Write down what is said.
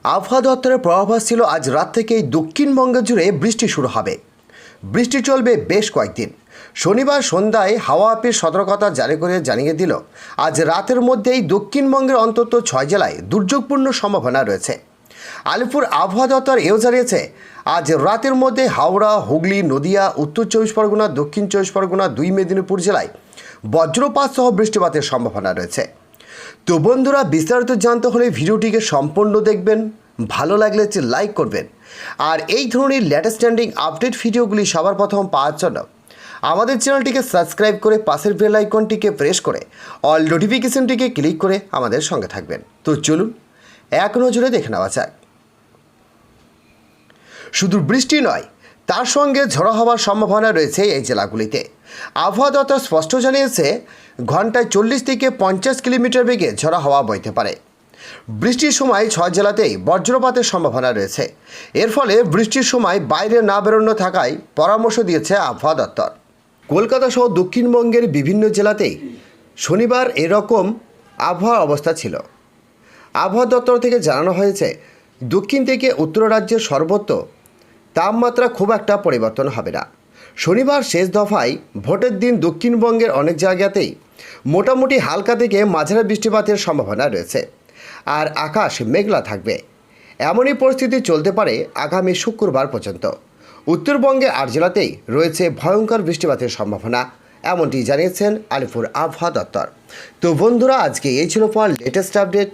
আবহাওয়া দপ্তরের পূর্বাভাস ছিল আজ রাত থেকেই দক্ষিণবঙ্গ জুড়ে বৃষ্টি শুরু হবে। বৃষ্টি চলবে বেশ কয়েকদিন। শনিবার সন্ধ্যায় হাওয়া অফিস সতর্কতা জারি করে জানিয়ে দিল আজ রাতের মধ্যেই দক্ষিণবঙ্গের অন্তত 6 জেলায় দুর্যোগপূর্ণ সম্ভাবনা রয়েছে। আলিপুর আবহাওয়া দপ্তর এও জানিয়েছে আজ রাতের মধ্যে হাওড়া, হুগলি, নদিয়া, উত্তর 24 পরগনা, দক্ষিণ 24 পরগনা, 2 মেদিনীপুর জেলায় বজ্রপাত সহ বৃষ্টিপাতের সম্ভাবনা রয়েছে। তো বন্ধুরা, বিস্তারিত জানতে হলে ভিডিওটিকে সম্পূর্ণ দেখবেন, ভালো লাগলে লাইক করবেন, আর এই ধরনের লেটেস্ট ট্রেন্ডিং আপডেট ভিডিওগুলি সবার প্রথম পাওয়ার জন্য আমাদের চ্যানেলটিকে সাবস্ক্রাইব করে পাশের বেল আইকনটিকে প্রেস করে অল নোটিফিকেশনটিকে ক্লিক করে আমাদের সঙ্গে থাকবেন। তো চলুন এক নজরে দেখে নেওয়া যাক। শুধু বৃষ্টি নয়, তার সঙ্গে ঝড়ো হওয়ার সম্ভাবনা রয়েছে এই জেলাগুলিতে। আবহাওয়া দপ্তর স্পষ্ট জানিয়েছে ঘন্টায় 40 থেকে 50 কিলোমিটার বেগে ঝড়ো হাওয়া বইতে পারে। বৃষ্টির সময় 6 জেলাতেই বজ্রপাতের সম্ভাবনা রয়েছে। এর ফলে বৃষ্টির সময় বাইরে না বেরোনো থাকায় পরামর্শ দিয়েছে আবহাওয়া দপ্তর। কলকাতা সহ দক্ষিণবঙ্গের বিভিন্ন জেলাতেই শনিবার এরকম আবহাওয়া অবস্থা ছিল। আবহাওয়া দপ্তর থেকে জানানো হয়েছে দক্ষিণ থেকে উত্তর রাজ্যের সর্বত্র তাপমাত্রা খুব একটা পরিবর্তন হবে না। শনিবার শেষ দফায় ভোটের দিন দক্ষিণবঙ্গের অনেক জায়গাতেই মোটামুটি হালকা থেকে মাঝারি বৃষ্টিপাতের সম্ভাবনা রয়েছে, আর আকাশ মেঘলা থাকবে। এমনই পরিস্থিতি চলতে পারে আগামী শুক্রবার পর্যন্ত। উত্তরবঙ্গে 8 জেলাতেই রয়েছে ভয়ঙ্কর বৃষ্টিপাতের সম্ভাবনা, এমনটি জানিয়েছেন আলিপুর আবহাওয়া দপ্তর। তো বন্ধুরা, আজকে এই ছিল লেটেস্ট আপডেট।